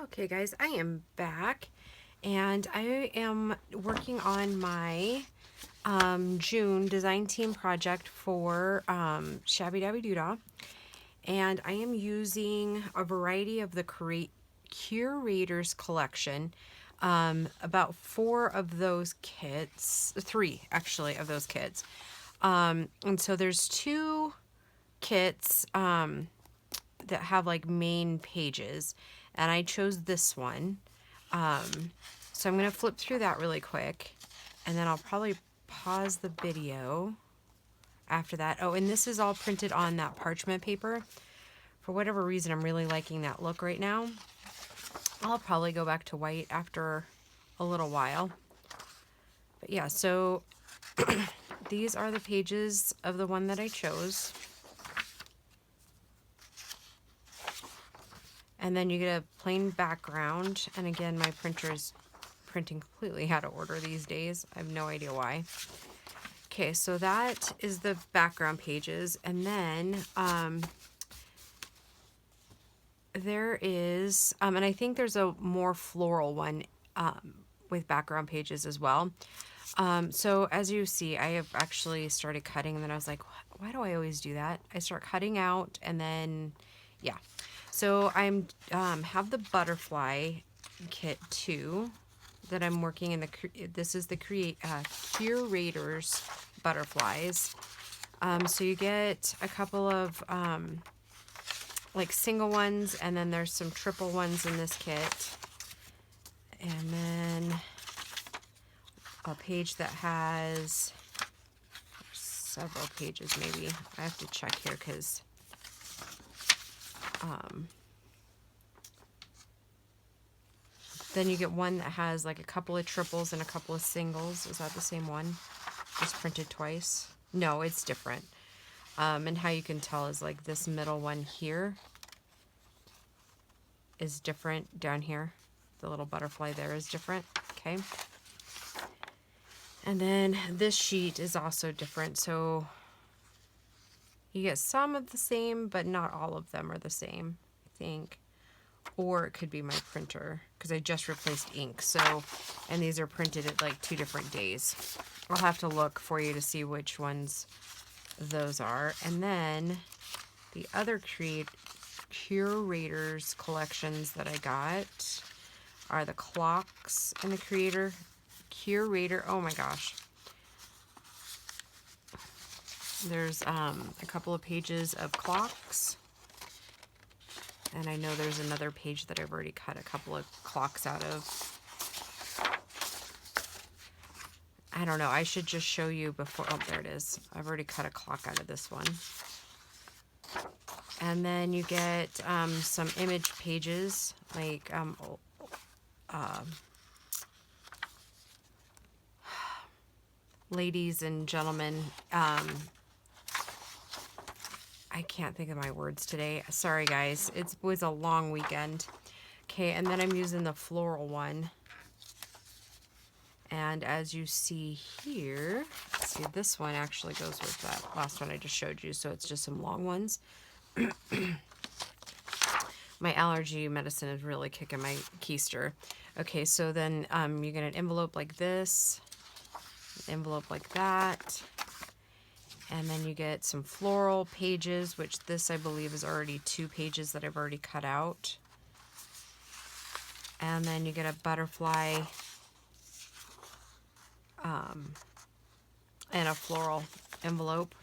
Okay guys, I am back and I am working on my June design team project for Shabbydabbydoodah, and I am using a variety of the Curators collection. About 4 of those kits, 3 actually of those kits. And so there's 2 kits that have like main pages, and I chose this one. So I'm going to flip through that really quick, and then I'll probably pause the video after that. Oh, and this is all printed on that parchment paper. For whatever reason, I'm really liking that look right now. I'll probably go back to white after a little while. But yeah, so these are the pages of the one that I chose. And then you get a plain background. And again, my printer is printing completely out of order these days. I have no idea why. Okay, so that is the background pages. And then there is, and I think there's a more floral one with background pages as well. So as you see, I have actually started cutting, and then I was like, why do I always do that? I start cutting out, and then, yeah. So I'm have the butterfly kit 2 that I'm working in. This is the Curators butterflies. So you get a couple of like single ones, and then there's some triple ones in this kit, and then a page that has several pages. Maybe I have to check here because then you get one that has like a couple of triples and a couple of singles. Is that the same one? Just printed twice? No, it's different. And how you can tell is like this middle one here is different down here. The little butterfly there is different. Okay. And then this sheet is also different. So you get some of the same, but not all of them are the same, I think. Or it could be my printer, because I just replaced ink. So, and these are printed at like 2 different days. I'll have to look for you to see which ones those are. And then the other Curators collections that I got are the clocks and the Curator. Oh my gosh. There's a couple of pages of clocks. And I know there's another page that I've already cut a couple of clocks out of. I don't know. I should just show you before. Oh, there it is. I've already cut a clock out of this one. And then you get some image pages, like ladies and gentlemen. I can't think of my words today. Sorry, guys. It was a long weekend. Okay, and then I'm using the floral one. And as you see here, see, this one actually goes with that last one I just showed you, so it's just some long ones. My allergy medicine is really kicking my keister. Okay, so then you get an envelope like this, an envelope like that. And then you get some floral pages, which this I believe is already 2 pages that I've already cut out. And then you get a butterfly and a floral envelope.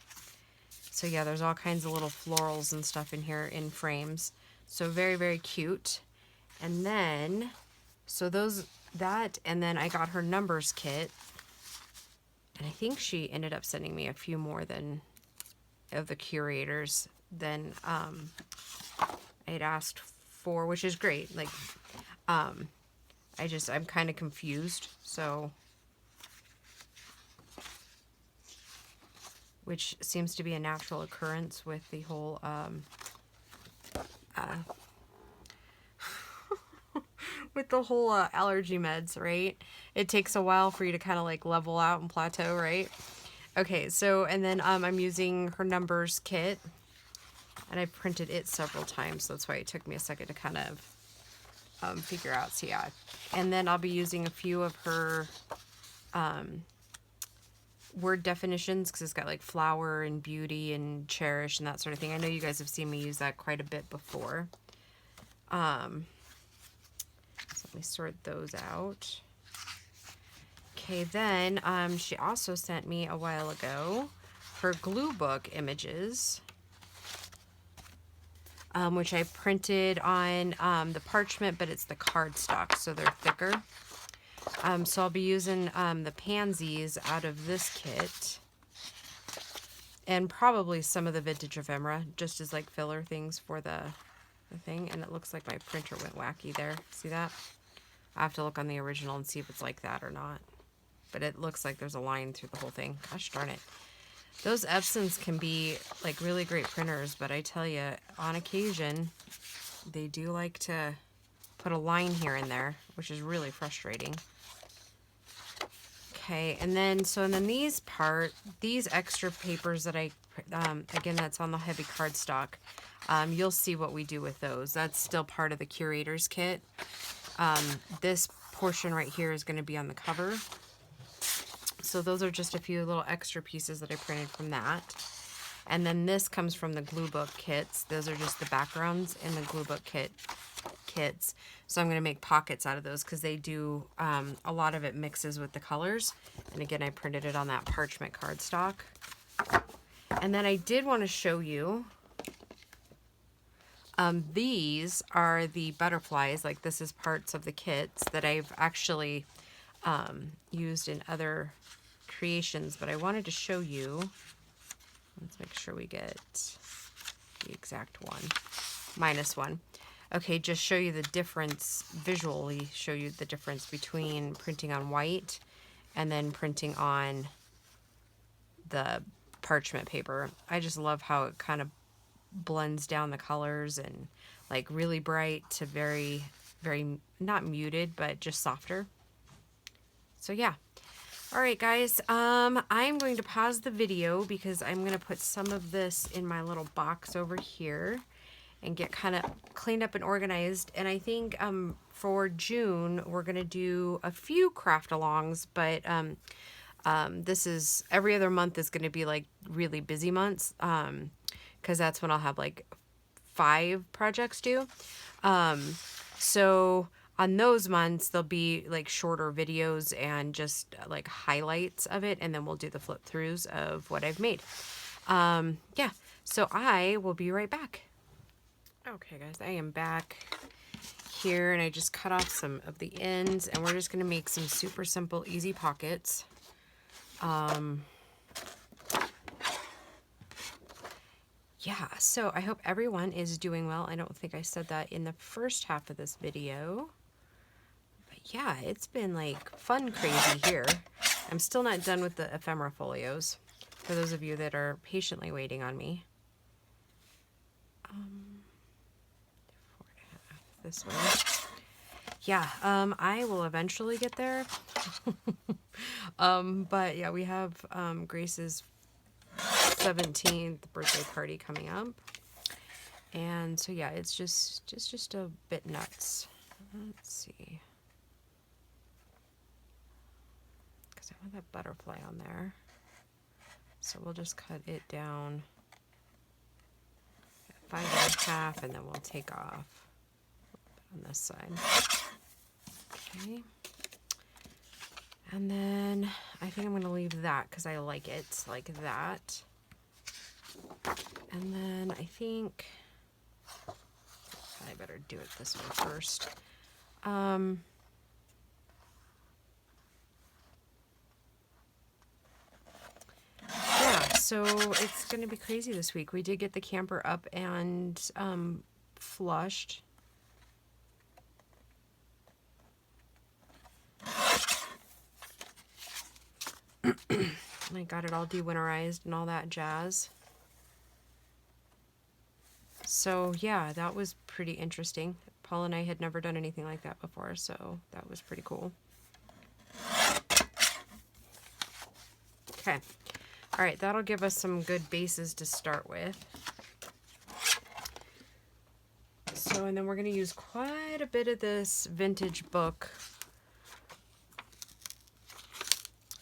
So yeah, there's all kinds of little florals and stuff in here in frames. So very, very cute. And then, so that, and then I got her numbers kit. And I think she ended up sending me a few more than of the Curators than I had asked for, which is great. Like, I'm kind of confused. So, which seems to be a natural occurrence with the whole with the whole allergy meds, right? It takes a while for you to kind of like level out and plateau, right? Okay, so, and then I'm using her numbers kit, and I printed it several times, so that's why it took me a second to kind of figure out. So yeah, and then I'll be using a few of her word definitions because it's got like flower and beauty and cherish and that sort of thing. I know you guys have seen me use that quite a bit before. So let me sort those out. Okay, then she also sent me a while ago her glue book images, which I printed on the parchment, but it's the cardstock, so they're thicker. So I'll be using the pansies out of this kit, and probably some of the vintage ephemera, just as like filler things for the thing. And it looks like my printer went wacky there. See that? I have to look on the original and see if it's like that or not. But it looks like there's a line through the whole thing. Gosh darn it. Those Epsons can be like really great printers, but I tell you, on occasion, they do like to put a line here and there, which is really frustrating. Okay, and then these extra papers that I, again, that's on the heavy cardstock, you'll see what we do with those. That's still part of the curator's kit. This portion right here is going to be on the cover. So those are just a few little extra pieces that I printed from that. And then this comes from the glue book kits. Those are just the backgrounds in the glue book kits. So I'm going to make pockets out of those because they do, a lot of it mixes with the colors. And again, I printed it on that parchment cardstock. And then I did want to show you, these are the butterflies. Like, this is parts of the kits that I've actually used in other creations, but I wanted to show you. Let's make sure we get the exact one. -1. Okay, just show you the difference, visually show you the difference between printing on white and then printing on the parchment paper. I just love how it kind of blends down the colors, and like really bright to very, very, not muted, but just softer. So yeah. All right, guys, I'm going to pause the video because I'm going to put some of this in my little box over here and get kind of cleaned up and organized. And I think for June, we're going to do a few craft alongs, but this is, every other month is going to be like really busy months, because that's when I'll have like 5 projects due. So on those months, there'll be like shorter videos and just like highlights of it, and then we'll do the flip throughs of what I've made. Yeah, so I will be right back. Okay, guys, I am back here, and I just cut off some of the ends, and we're just going to make some super simple, easy pockets. Yeah, so I hope everyone is doing well. I don't think I said that in the first half of this video. But yeah, it's been like fun crazy here. I'm still not done with the ephemera folios, for those of you that are patiently waiting on me. 4.5 this way. Yeah, I will eventually get there. But yeah, we have Grace's 17th birthday party coming up, and so yeah, it's just a bit nuts. Let's see, because I want that butterfly on there, so we'll just cut it down at 5.5, and then we'll take off on this side. Okay. And then I think I'm going to leave that because I like it like that. And then I think I better do it this way first. Yeah, so it's going to be crazy this week. We did get the camper up and flushed. I got it all de-winterized and all that jazz. So yeah, that was pretty interesting. Paul and I had never done anything like that before, so that was pretty cool. Okay. All right, that'll give us some good bases to start with. So, and then we're going to use quite a bit of this vintage book.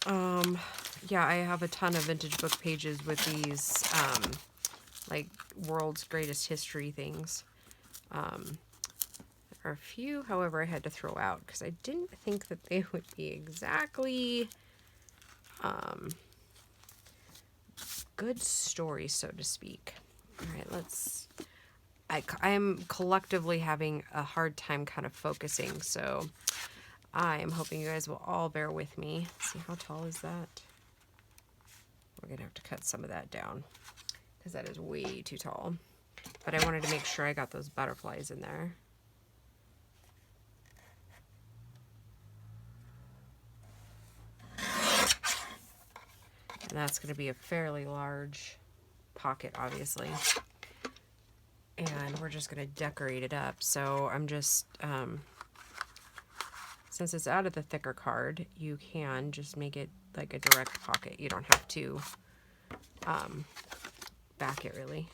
Yeah, I have a ton of vintage book pages with these, like, world's greatest history things. There are a few, however, I had to throw out because I didn't think that they would be exactly, good stories, so to speak. All right, let's... I am collectively having a hard time kind of focusing, so I am hoping you guys will all bear with me. See, how tall is that? We're going to have to cut some of that down because that is way too tall. But I wanted to make sure I got those butterflies in there. And that's going to be a fairly large pocket, obviously. And we're just going to decorate it up. So I'm just, since it's out of the thicker card, you can just make it like a direct pocket. You don't have to back it really.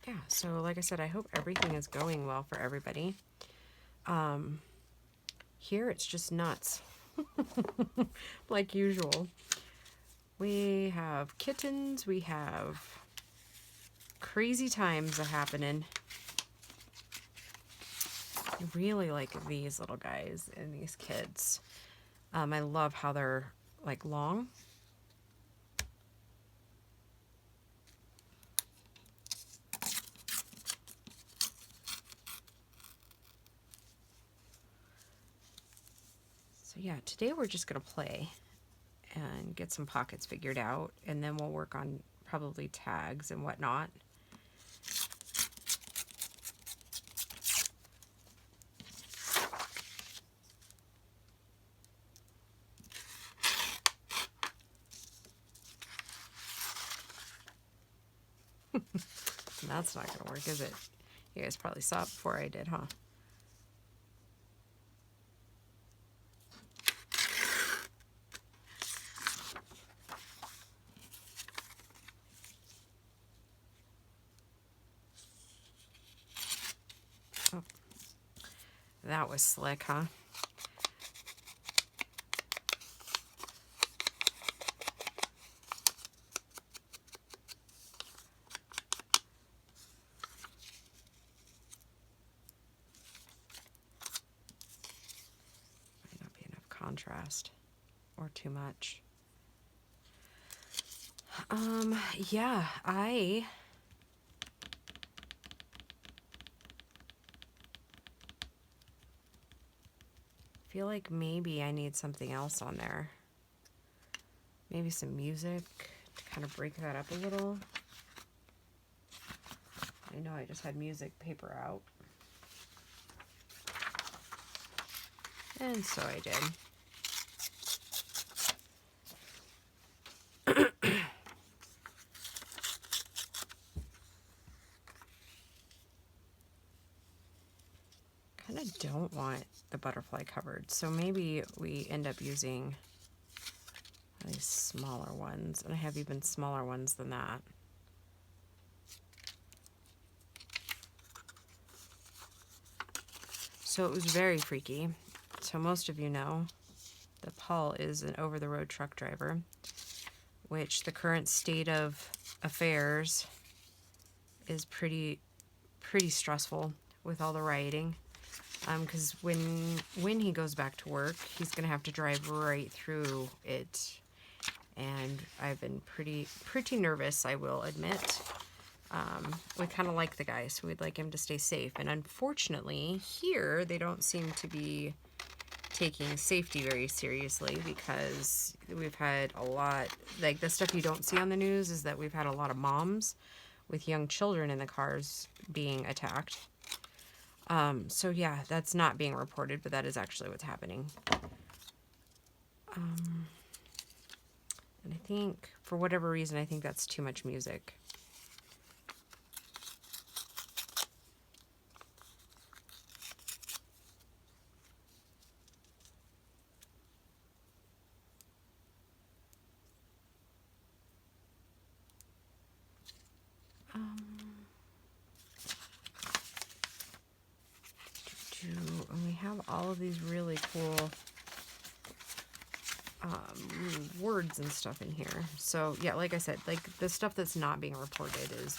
Yeah, so like I said, I hope everything is going well for everybody. Here it's just nuts. Like usual. We have kittens, we have crazy times are happening. I really like these little guys and these kids. I love how they're like long. So yeah, today we're just gonna play and get some pockets figured out, and then we'll work on probably tags and whatnot. That's not gonna work, is it? You guys probably saw it before I did, huh? Oh, that was slick, huh? Might not be enough contrast or too much. Yeah, I feel like maybe I need something else on there. Maybe some music to kind of break that up a little. I know I just had music paper out. And so I did. Kind of don't want the butterfly covered, so maybe we end up using these smaller ones, and I have even smaller ones than that. So it was very freaky. So most of you know that Paul is an over-the-road truck driver, which the current state of affairs is pretty stressful with all the rioting. Because when he goes back to work, he's going to have to drive right through it. And I've been pretty nervous, I will admit. We kind of like the guy, so we'd like him to stay safe. And unfortunately, here, they don't seem to be taking safety very seriously, because we've had a lot, like the stuff you don't see on the news is that we've had a lot of moms with young children in the cars being attacked. So yeah, that's not being reported, but that is actually what's happening. And I think, for whatever reason, I think that's too much music. have all of these really cool words and stuff in here. So yeah, like I said, like the stuff that's not being reported is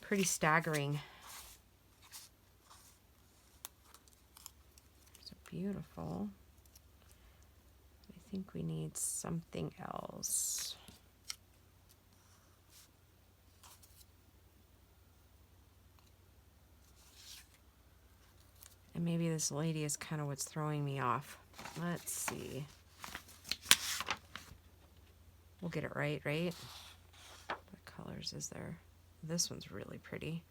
pretty staggering. So beautiful. I think we need something else. And maybe this lady is kind of what's throwing me off. Let's see. We'll get it right, right? What colors is there? This one's really pretty.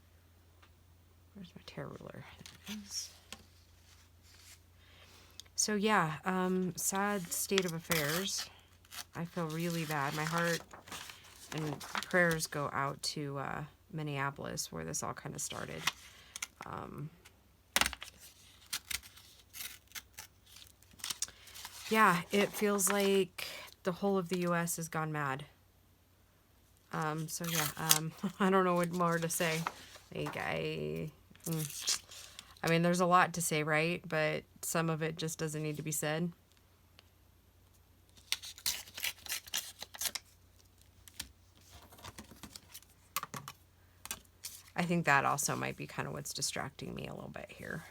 Where's my tear ruler? There it is. So yeah, sad state of affairs. I feel really bad. My heart and prayers go out to Minneapolis, where this all kind of started. Yeah, it feels like the whole of the U.S. has gone mad. So yeah, I don't know what more to say. Like, I mean, there's a lot to say, right? But some of it just doesn't need to be said. I think that also might be kind of what's distracting me a little bit here.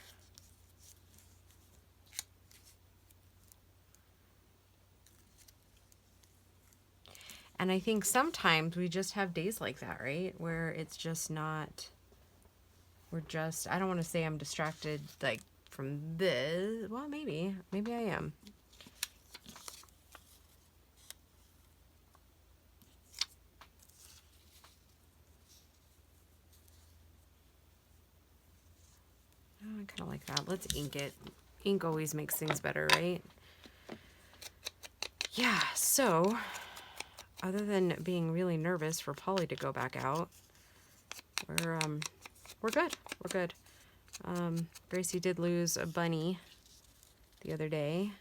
And I think sometimes we just have days like that, right? Where it's just not, I don't want to say I'm distracted, like, from this. Well, maybe I am. Oh, I kind of like that. Let's ink it. Ink always makes things better, right? Yeah, so other than being really nervous for Polly to go back out, we're good. We're good. Gracie did lose a bunny the other day.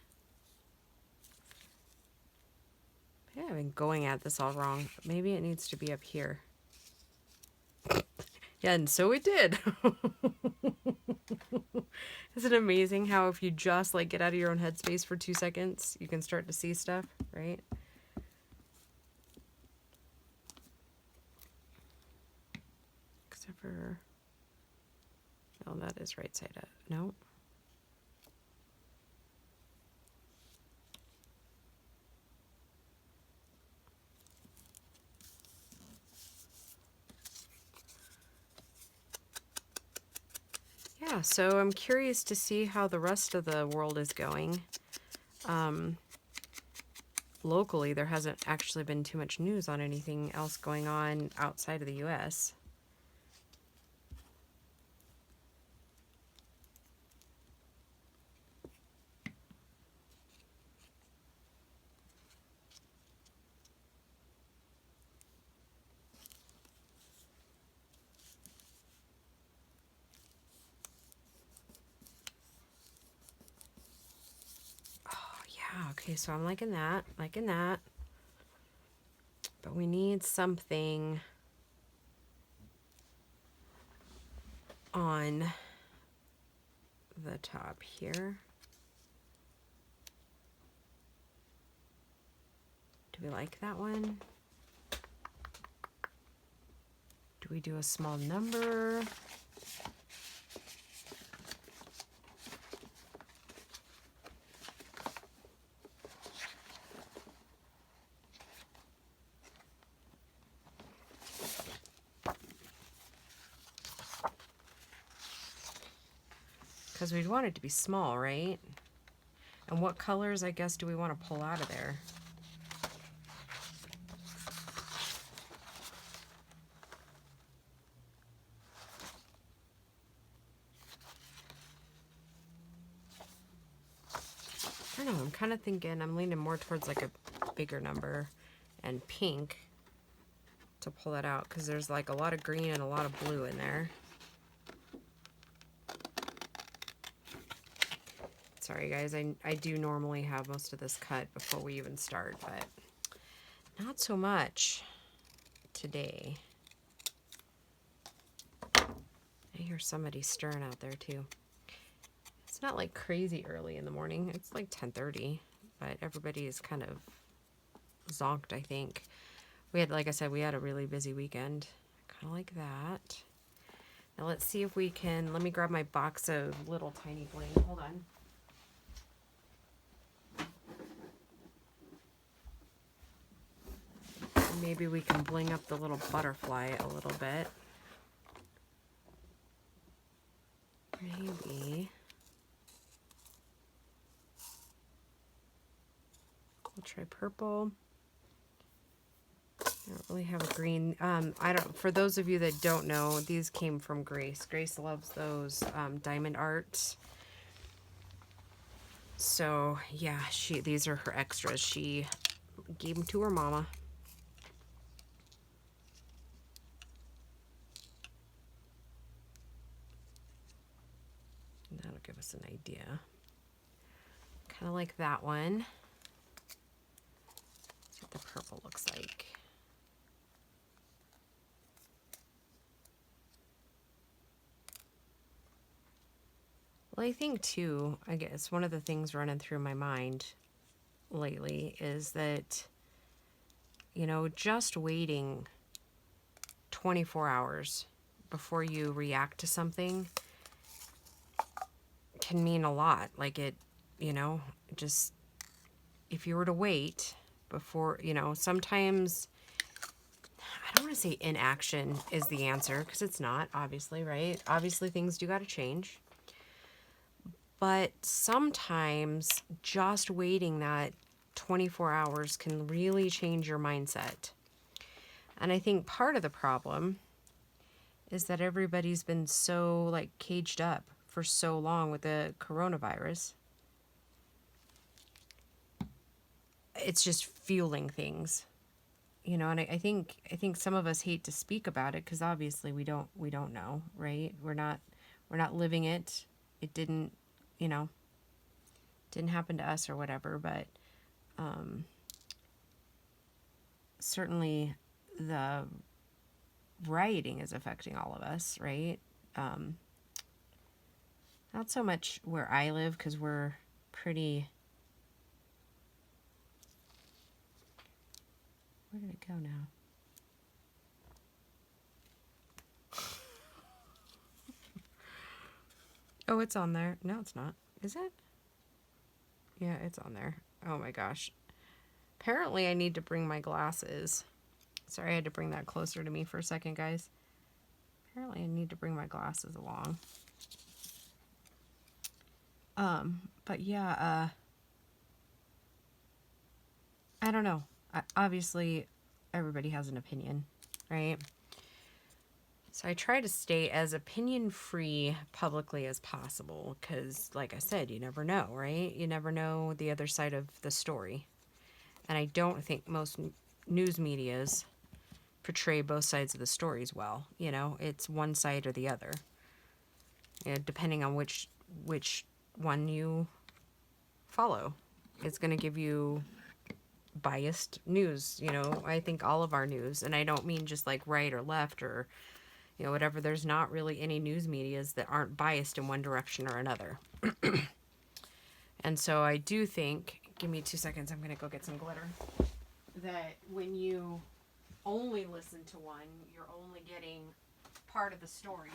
Yeah, I've been going at this all wrong. Maybe it needs to be up here. Yeah, and so it did. Isn't it amazing how if you just like get out of your own headspace for 2 seconds, you can start to see stuff, right? Except for, oh, that is right side up. No. Yeah, so I'm curious to see how the rest of the world is going. Locally, there hasn't actually been too much news on anything else going on outside of the U.S. Okay, so I'm liking that, But we need something on the top here. Do we like that one? Do we do a small number? Because we'd want it to be small, right? And what colors, I guess, do we want to pull out of there? I don't know, I'm kind of thinking, I'm leaning more towards like a bigger number and pink to pull that out, because there's like a lot of green and a lot of blue in there. Sorry guys, I do normally have most of this cut before we even start, but not so much today. I hear somebody stirring out there too. It's not like crazy early in the morning. It's like 10:30, but everybody is kind of zonked, I think. We had, like I said, we had a really busy weekend. Kind of like that. Now let's see if we can, let me grab my box of little tiny bling. Hold on. Maybe we can bling up the little butterfly a little bit. Maybe. We'll try purple. I don't really have a green. For those of you that don't know, these came from Grace. Grace loves those diamond arts. So yeah, these are her extras. She gave them to her mama. And that'll give us an idea. Kind of like that one. That's what the purple looks like. Well, I think too, I guess one of the things running through my mind lately is that, you know, just waiting 24 hours before you react to something can mean a lot. Like it, you know, just if you were to wait before, you know, sometimes, I don't want to say inaction is the answer, because it's not, obviously, right? Obviously things do got to change. But sometimes just waiting that 24 hours can really change your mindset. And I think part of the problem is that everybody's been so like caged up for so long with the coronavirus. It's just fueling things, you know, and I think some of us hate to speak about it because obviously we don't know, right? We're not living it. It didn't, you know, didn't happen to us or whatever, but certainly the rioting is affecting all of us, right? Not so much where I live because we're pretty... Where did it go now? Oh, it's on there. No, it's not. Is it? Yeah, it's on there. Oh my gosh. Apparently I need to bring my glasses. Sorry, I had to bring that closer to me for a second, guys. Apparently I need to bring my glasses along. But yeah, I don't know. Obviously, everybody has an opinion, right? So I try to stay as opinion-free publicly as possible because, like I said, you never know, right? You never know the other side of the story. And I don't think most news medias portray both sides of the stories well. You know, it's one side or the other. You know, depending on which one you follow, it's going to give you biased news. You know, I think all of our news, and I don't mean just like right or left or, you know, whatever. There's not really any news medias that aren't biased in one direction or another. And so I do think, give me 2 seconds, I'm going to go get some glitter, that when you only listen to one, you're only getting part of the story.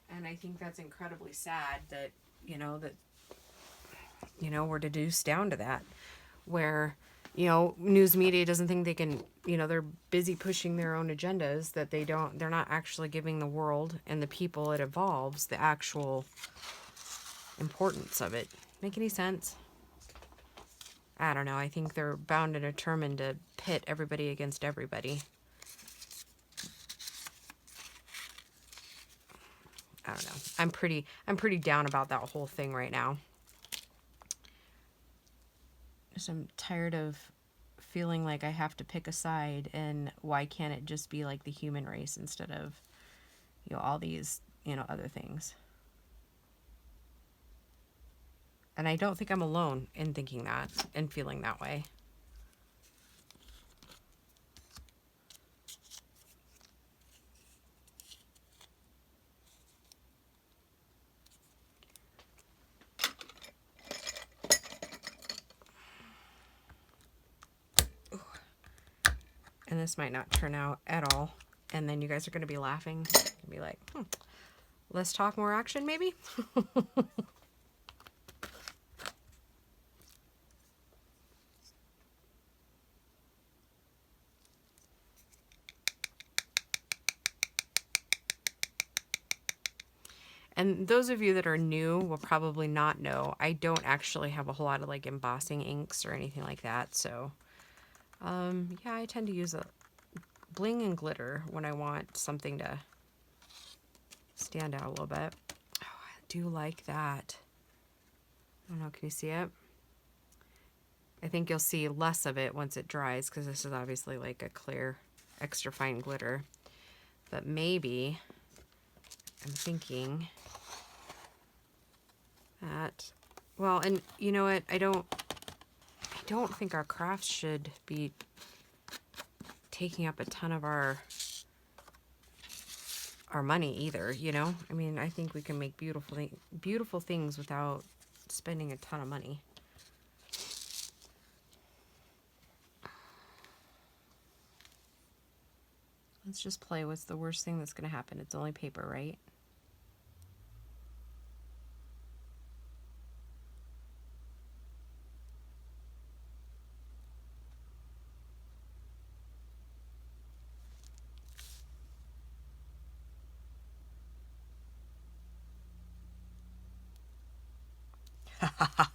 And I think that's incredibly sad that, you know, we're reduced down to that, where, you know, news media doesn't think they can, you know, they're busy pushing their own agendas, that they're not actually giving the world and the people it involves the actual importance of it. Make any sense? I don't know. I think they're bound and determined to pit everybody against everybody. I don't know. I'm pretty down about that whole thing right now. Just I'm tired of feeling like I have to pick a side, and why can't it just be like the human race instead of, you know, all these, you know, other things. And I don't think I'm alone in thinking that and feeling that way. And this might not turn out at all. And then you guys are going to be laughing and be like, less talk, more action, maybe? And those of you that are new will probably not know, I don't actually have a whole lot of like embossing inks or anything like that. So, yeah, I tend to use a bling and glitter when I want something to stand out a little bit. Oh, I do like that. I don't know, can you see it? I think you'll see less of it once it dries because this is obviously like a clear, extra fine glitter. But maybe, I'm thinking that, well, and you know what, I don't think our crafts should be taking up a ton of our money either, you know? I mean, I think we can make beautiful things without spending a ton of money. Let's just play. What's the worst thing that's going to happen? It's only paper, right?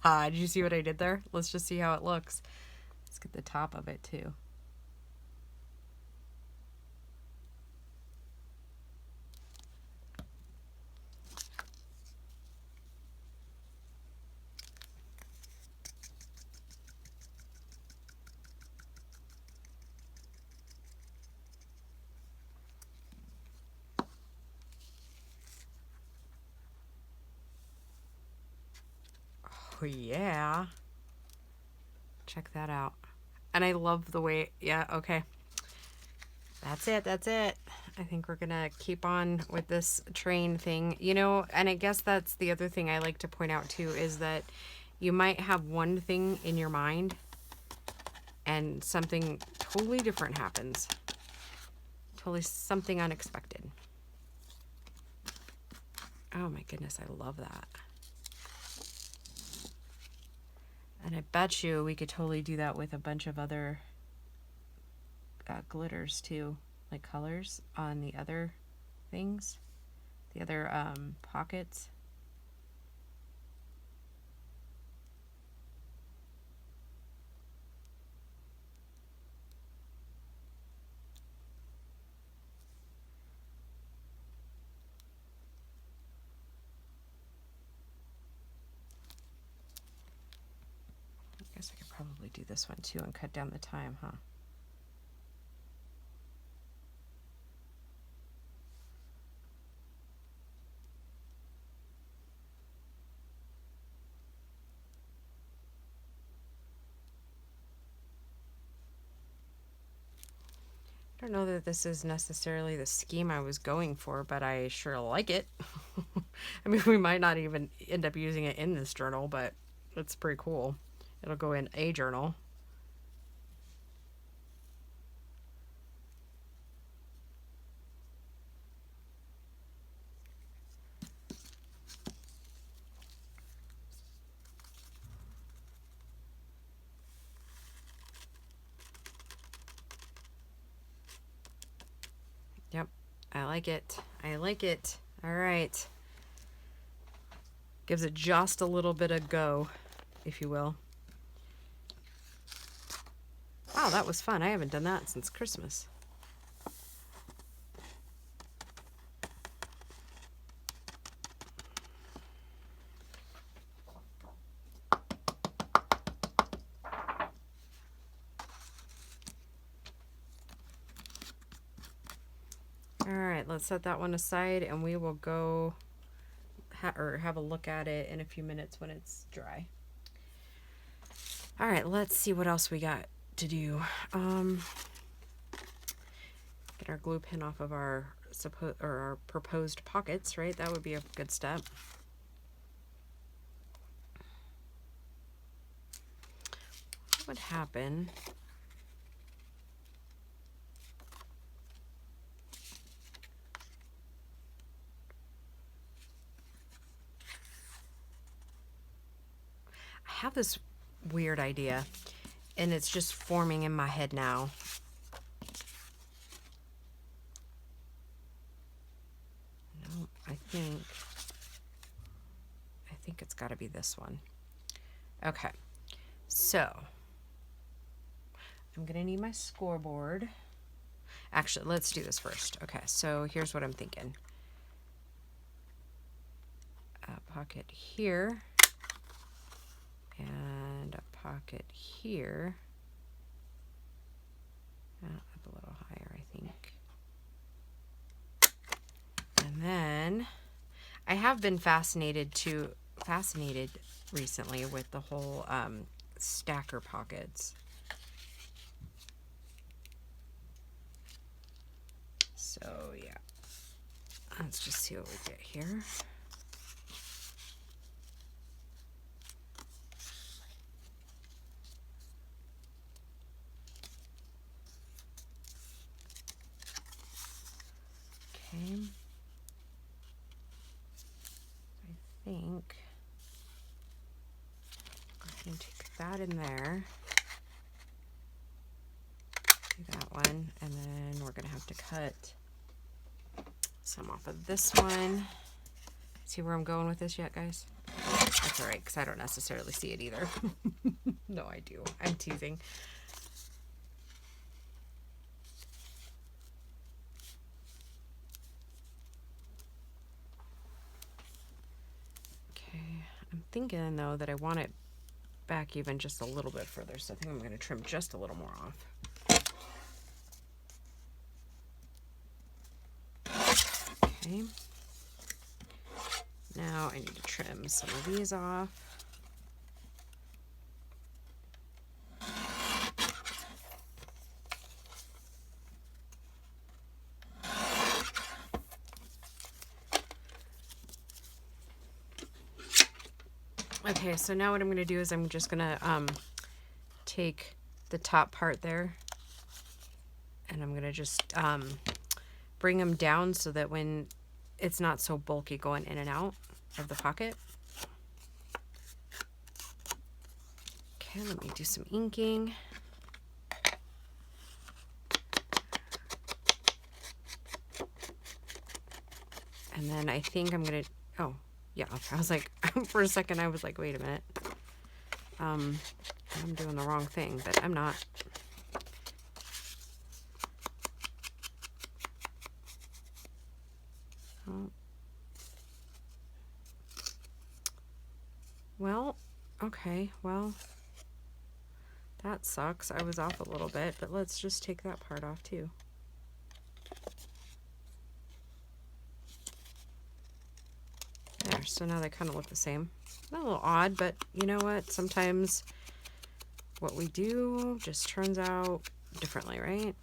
Did you see what I did there? Let's just see how it looks. Let's get the top of it too. Oh yeah. Check that out. And I love the way, yeah, okay. That's it, that's it. I think we're gonna keep on with this train thing. You know, and I guess that's the other thing I like to point out too, is that you might have one thing in your mind and something totally different happens. Totally something unexpected. Oh my goodness, I love that. And I bet you we could totally do that with a bunch of other glitters too, like colors on the other things, the other pockets. I guess I could probably do this one too and cut down the time, huh? I don't know that this is necessarily the scheme I was going for, but I sure like it. I mean, we might not even end up using it in this journal, but it's pretty cool. It'll go in a journal. Yep, I like it. I like it. All right. Gives it just a little bit of go, if you will. Wow, that was fun. I haven't done that since Christmas. All right, let's set that one aside and we will go have a look at it in a few minutes when it's dry. All right, let's see what else we got to do. Get our glue pin off of our proposed pockets, right? That would be a good step. What would happen have this weird idea, and it's just forming in my head now. No, I think it's got to be this one. Okay, so I'm gonna need my scoreboard. Actually, let's do this first. Okay, so here's what I'm thinking. A pocket here and a pocket here. Up a little higher, I think. And then I have been fascinated recently with the whole stacker pockets. So yeah, let's just see what we get here. Okay, I think I can take that in there, do that one, and then we're gonna have to cut some off of this one. See where I'm going with this yet, guys? That's all right, because I don't necessarily see it either. No, I do. I'm teasing. Okay, I'm thinking, though, that I want it back even just a little bit further, so I think I'm going to trim just a little more off. Okay. Now I need to trim some of these off. Okay, so now what I'm going to do is I'm just going to take the top part there, and I'm going to just bring them down so that when it's not so bulky going in and out of the pocket. Okay, let me do some inking. And then I think I'm going to, oh, yeah, I was like, for a second I was like, wait a minute. I'm doing the wrong thing, but I'm not. Oh. Well, okay, well, that sucks. I was off a little bit, but let's just take that part off too. There, so now they kind of look the same. A little odd, but you know what? Sometimes what we do just turns out differently, right?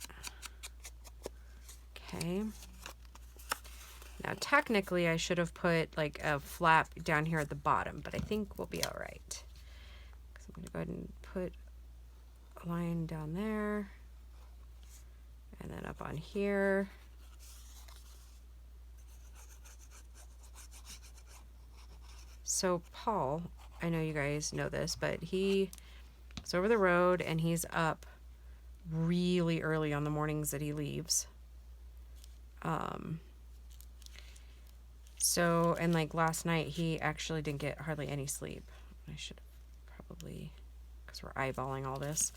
Okay. Now, technically, I should have put like a flap down here at the bottom, but I think we'll be all right. So I'm going to go ahead and put a line down there, and then up on here. So Paul, I know you guys know this, but he's over the road and he's up really early on the mornings that he leaves. So, and like last night, he actually didn't get hardly any sleep. I should have probably, because we're eyeballing all this.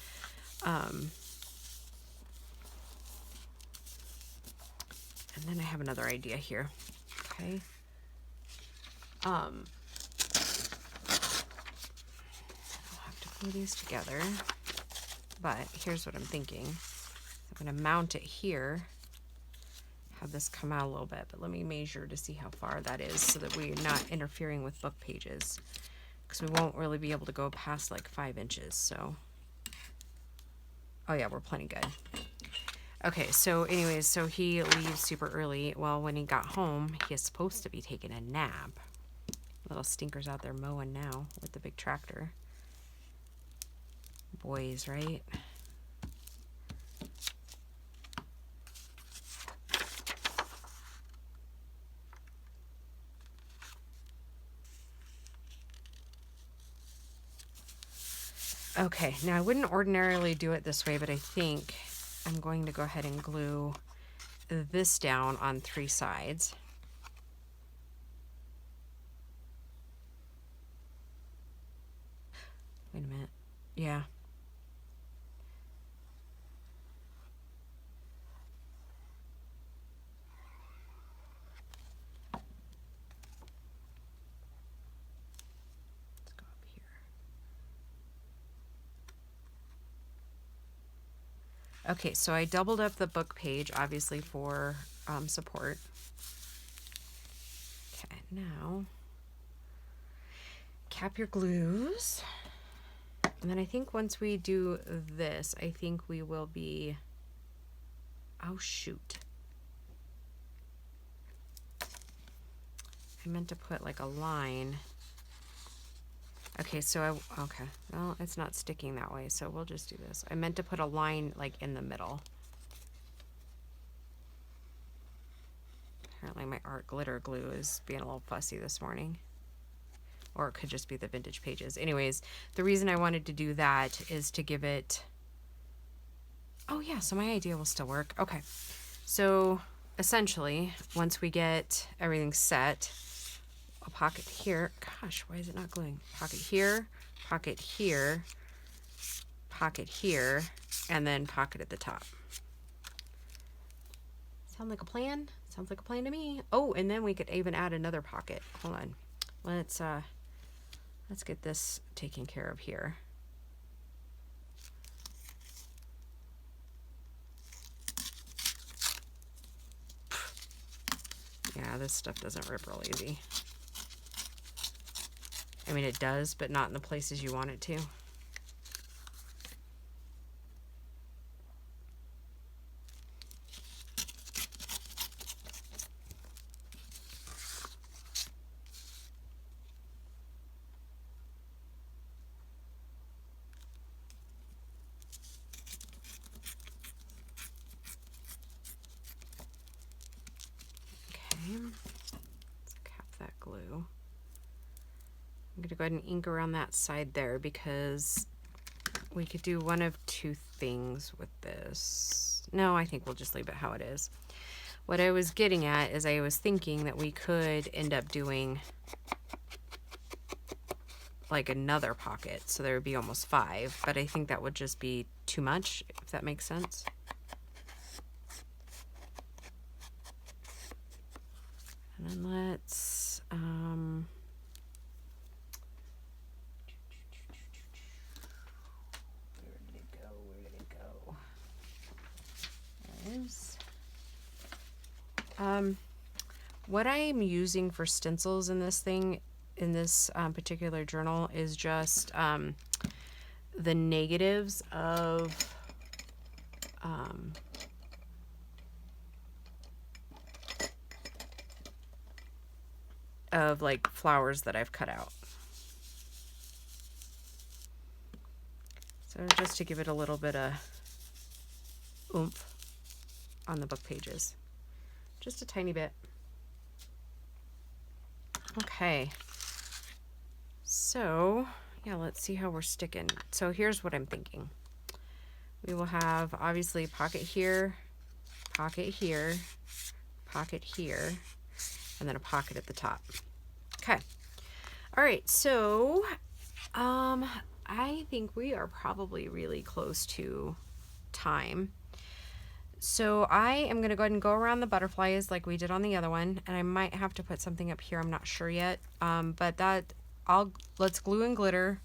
And then I have another idea here. Okay. I'll have to glue these together. But here's what I'm thinking. I'm going to mount it here. Have this come out a little bit, but let me measure to see how far that is so that we're not interfering with book pages, because we won't really be able to go past like 5 inches. So, oh yeah, we're plenty good. Okay, so anyways, so he leaves super early. Well, when he got home, he is supposed to be taking a nap. Little stinkers out there mowing now with the big tractor. Boys, right? Okay, now I wouldn't ordinarily do it this way, but I think I'm going to go ahead and glue this down on 3 sides. Wait a minute. Yeah. Let's go up here. Okay, so I doubled up the book page, obviously, for support. Okay, now cap your glues. And then I think once we do this, I think we will be, oh shoot. I meant to put like a line. Okay, so okay, well, it's not sticking that way, so we'll just do this. I meant to put a line like in the middle. Apparently my art glitter glue is being a little fussy this morning. Or it could just be the vintage pages. Anyways, the reason I wanted to do that is to give it, oh yeah, so my idea will still work. Okay, so essentially, once we get everything set, a pocket here, gosh, why is it not gluing? Pocket here, pocket here, pocket here, and then pocket at the top. Sound like a plan? Sounds like a plan to me. Oh, and then we could even add another pocket. Hold on. Let's get this taken care of here. Yeah, this stuff doesn't rip real easy. I mean, it does, but not in the places you want it to. Let's cap that glue. I'm going to go ahead and ink around that side there because we could do one of 2 things with this. No, I think we'll just leave it how it is. What I was getting at is I was thinking that we could end up doing like another pocket, so there would be almost 5, but I think that would just be too much, if that makes sense. And then let's where did it go? Where did it go? There it is. What I'm using for stencils in this thing, in this particular journal, is just the negatives of like flowers that I've cut out. So just to give it a little bit of oomph on the book pages. Just a tiny bit. Okay. So, yeah, let's see how we're sticking. So here's what I'm thinking. We will have obviously pocket here, pocket here, pocket here, and then a pocket at the top. Okay. All right, so I think we are probably really close to time. So I am going to go ahead and go around the butterflies like we did on the other one, and I might have to put something up here. I'm not sure yet, but let's glue and glitter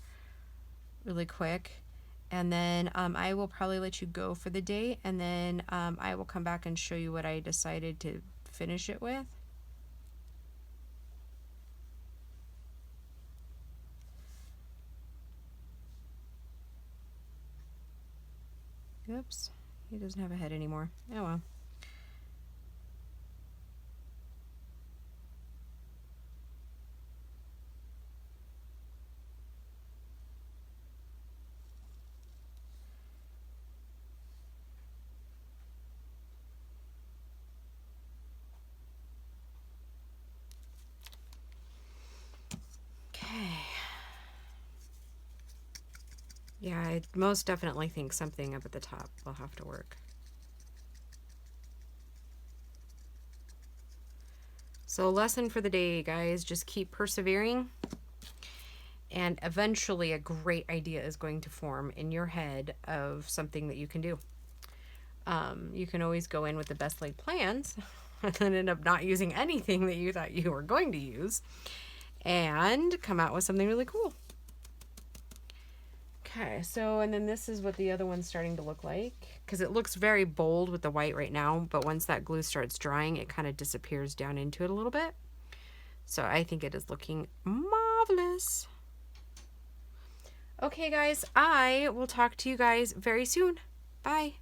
really quick, and then I will probably let you go for the day, and then I will come back and show you what I decided to finish it with. Oops. He doesn't have a head anymore. Oh well. Okay. Yeah, I most definitely think something up at the top will have to work. So lesson for the day, guys, just keep persevering, and eventually a great idea is going to form in your head of something that you can do. You can always go in with the best laid plans and then end up not using anything that you thought you were going to use and come out with something really cool. Okay, so, and then this is what the other one's starting to look like, because it looks very bold with the white right now, but once that glue starts drying, it kind of disappears down into it a little bit. So I think it is looking marvelous. Okay, guys, I will talk to you guys very soon. Bye.